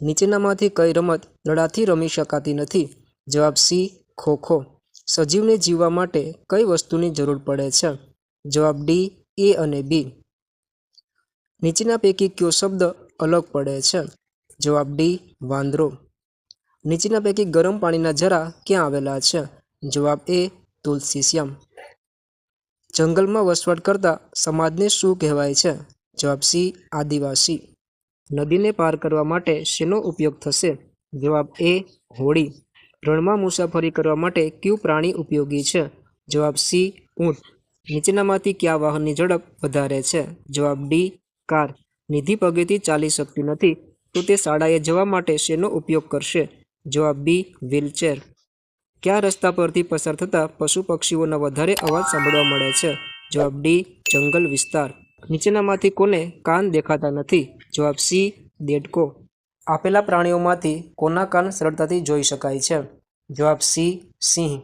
નીચેનામાંથી કઈ રમત દડાથી રમી શકાતી નથી? જવાબ સી ખો-ખો. સજીવને જીવવા માટે કઈ વસ્તુની જરૂર પડે છે? જવાબ ડી એ અને બી. નીચેના પૈકી કયો શબ્દ અલગ પડે છે? જવાબ ડી વાંદરો. નીચેના પૈકી ગરમ પાણીના ઝરા ક્યાં આવેલા છે? જવાબ એ તુલસીશ્યામ. જંગલમાં વસવાટ કરતા સમાજને શું કહેવાય છે? જવાબ સી આદિવાસી. નદીને પાર કરવા માટે શેનો ઉપયોગ થશે? જવાબ એ હોડી. રણમાં મુસાફરી કરવા માટે કયું પ્રાણી ઉપયોગી છે? જવાબ સી ઊંટ. નીચેનામાંથી કયા વાહનની ઝડપ વધારે છે? જવાબ ડી કાર. નિધિ પગેથી ચાલી શકતી નથી તો તે શાળાએ જવા માટે શેનો ઉપયોગ કરશે? જવાબ બી વ્હીલચેર. કયા રસ્તા પરથી પસાર થતા પશુ પક્ષીઓના વધારે અવાજ સાંભળવા મળે છે? જવાબ ડી જંગલ વિસ્તાર. નીચેનામાંથી કોને કાન દેખાતા નથી? જવાબ સી દેડકો. આપેલા પ્રાણીઓમાંથી કોના કાન સરળતાથી જોઈ શકાય છે? જવાબ સી સિંહ.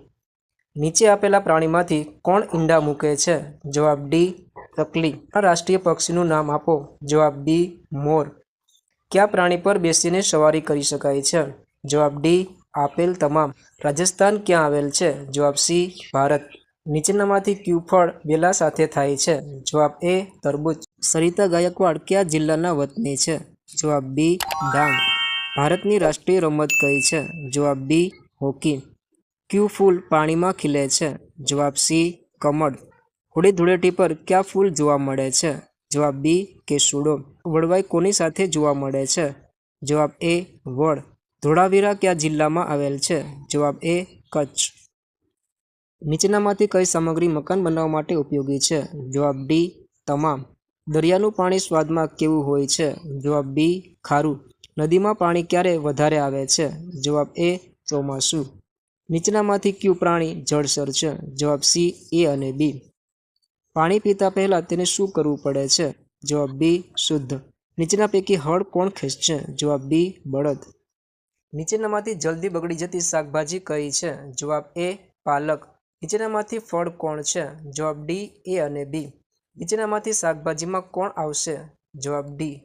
નીચે આપેલા પ્રાણીમાંથી કોણ ઈંડા મૂકે છે? જવાબ ડી તકલી. રાષ્ટ્રીય પક્ષીનું નામ આપો. જવાબ બી મોર. કયા પ્રાણી પર બેસીને સવારી કરી શકાય છે? જવાબ ડી આપેલ તમામ. રાજસ્થાન ક્યાં આવેલ છે? જવાબ સી ભારત. નીચેનામાંથી કયું ફળ વેલા સાથે થાય છે? જવાબ એ તરબૂચ. સરિતા ગાયકવાડ કયા જિલ્લાના વતની છે? જવાબ બી ડાંગ. ભારતની રાષ્ટ્રીય રમત કઈ છે? જવાબ બી હોકી. કયું ફૂલ પાણીમાં ખીલે છે? જવાબ સી કમળ. હોળી ધૂળેટી પર કયા ફૂલ જોવા મળે છે? જવાબ બી કેસુડો. વડવાઈ કોની સાથે જોવા મળે છે? જવાબ એ વડ. ધોળાવીરા કયા જિલ્લામાં આવેલ છે? જવાબ એ કચ્છ. નીચેનામાંથી કઈ સામગ્રી મકાન બનાવવા માટે ઉપયોગી છે? જવાબ ડી તમામ. દરિયાનું પાણી સ્વાદમાં કેવું હોય છે? જવાબ બી ખારું. નદીમાં પાણી ક્યારે વધારે આવે છે? જવાબ એ ચોમાસું. નીચેનામાંથી કયું પ્રાણી જળચર છે? જવાબ સી એ અને બી. પાણી પીતા પહેલા તેને શું કરવું પડે છે? જવાબ બી શુદ્ધ. નીચેના પૈકી હળ કોણ ખેંચશે? જવાબ બી બળદ. નીચેનામાંથી જલ્દી બગડી જતી શાકભાજી કઈ છે? જવાબ એ પાલક. નીચેનામાંથી ફળ કોણ છે? જવાબ ડી એ અને બી. નીચેનામાંથી શાકભાજીમાં કોણ આવશે? જવાબ ડી.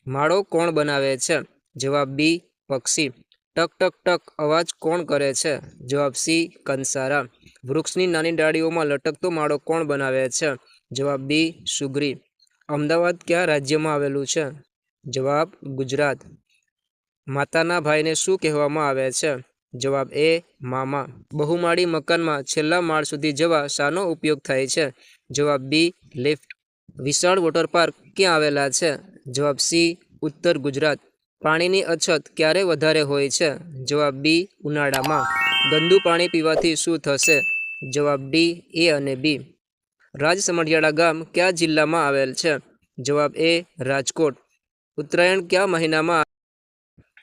માળો કોણ બનાવે છે? જવાબ બી પક્ષી. ટક ટક ટક અવાજ કોણ કરે છે? જવાબ સી કંસારા. વૃક્ષની નાની ડાળીઓમાં લટકતો માળો કોણ બનાવે છે? જવાબ બી સુગ્રી. અમદાવાદ કયા રાજ્યમાં આવેલું છે? જવાબ ગુજરાત. માતાના ભાઈને શું કહેવામાં આવે છે? જવાબ એ મામા. બહુમાળી મકાનમાં છેલ્લા માળ સુધી જવા શાનો ઉપયોગ થાય છે? જવાબ બી લિફ્ટ. વિશાળ વોટર પાર્ક ક્યાં આવેલા છે? જવાબ સી ઉત્તર ગુજરાત. પાણીની અછત ક્યારે વધારે હોય છે? જવાબ બી ઉનાળામાં. ગંદુ પાણી પીવાથી શું થશે? જવાબ ડી એ અને બી. રાજસમઢિયાળા ગામ કયા જિલ્લામાં આવેલ છે? જવાબ એ રાજકોટ. ઉત્તરાયણ કયા મહિનામાં?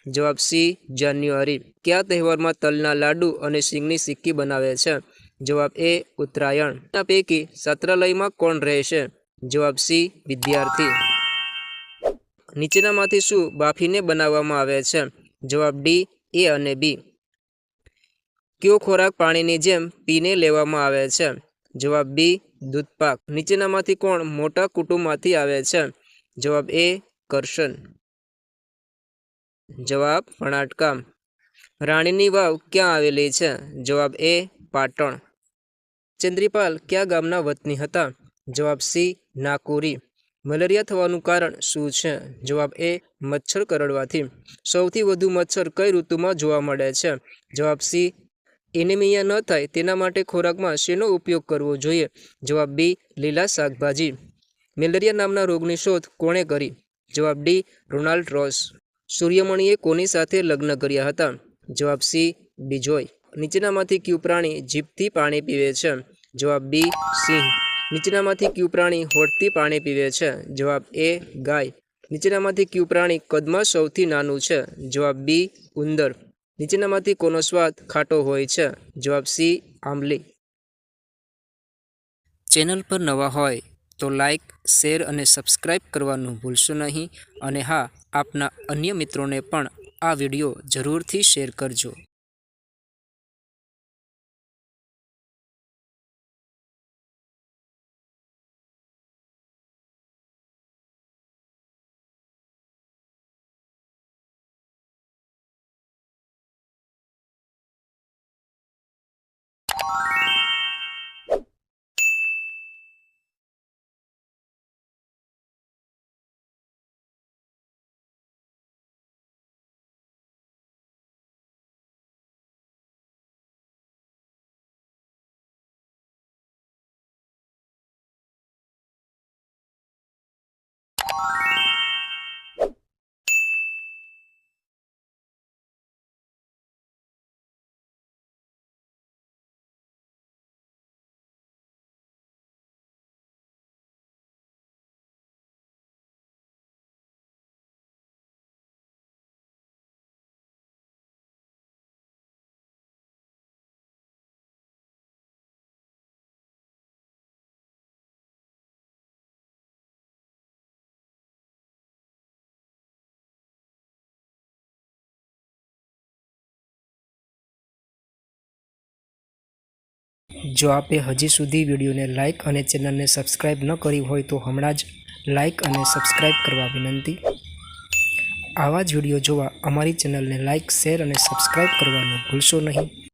જવાબ સી જાન્યુઆરી. કયા તહેવારમાં તલના લાડુ અને સિંગની સિક્કી બનાવે છે? જવાબ એ ઉત્તરાયણ. આ પૈકી છાત્રાલયમાં કોણ રહેશે? જવાબ સી વિદ્યાર્થી. નીચેનામાંથી શું બાફીને બનાવવામાં આવે છે? જવાબ ડી એ અને બી. કયો ખોરાક પાણીની જેમ પીને લેવામાં આવે છે? જવાબ બી દૂધપાક. નીચેનામાંથી કોણ મોટા કુટુંબમાંથી આવે છે? જવાબ એ કરશન. જવાબ વણાટકામ. રાણીની વાવ ક્યાં આવેલી છે? જવાબ એ પાટણ. ચંદ્રીપાલ કયા ગામના વતની હતા? જવાબ સી નાકુરી. મલેરિયા થવાનું કારણ શું છે? જવાબ એ મચ્છર કરડવાથી. સૌથી વધુ મચ્છર કઈ ઋતુમાં જોવા મળે છે? જવાબ સી એનિમિયા ન થાય તેના માટે ખોરાકમાં શેનો ઉપયોગ કરવો જોઈએ? જવાબ બી લીલા શાકભાજી. મેલેરિયા નામના રોગની શોધ કોણે કરી? જવાબ ડી રોનાલ્ડ રોસ. સૂર્યમણીએ કોની સાથે લગ્ન કર્યા હતા? જવાબ સી બિજોય. નીચેનામાંથી કયું પ્રાણી જીભથી પાણી પીવે છે? જવાબ બી સિંહ. નીચેનામાંથી કયું પ્રાણી હોઠથી પાણી પીવે છે? જવાબ એ ગાય. નીચેનામાંથી કયું પ્રાણી કદમાં સૌથી નાનું છે? જવાબ બી ઉંદર. નીચેનામાંથી કોનો સ્વાદ ખાટો હોય છે? જવાબ સી આંબલી. ચેનલ પર નવા હોય તો લાઇક, શેર અને સબસ્ક્રાઇબ કરવાનું ભૂલશો નહીં. અને હા, આપના અન્ય મિત્રોને પણ આ વિડીયો જરૂરથી શેર કરજો. જો આપે હજી સુધી વિડીયોને લાઇક અને ચેનલને સબસ્ક્રાઇબ ન કરી હોય તો હમણાં જ લાઇક અને સબસ્ક્રાઇબ કરવા વિનંતી. આવા જ વિડીયો જોવા અમારી ચેનલને લાઇક, શેર અને સબસ્ક્રાઇબ કરવાનું ભૂલશો નહીં.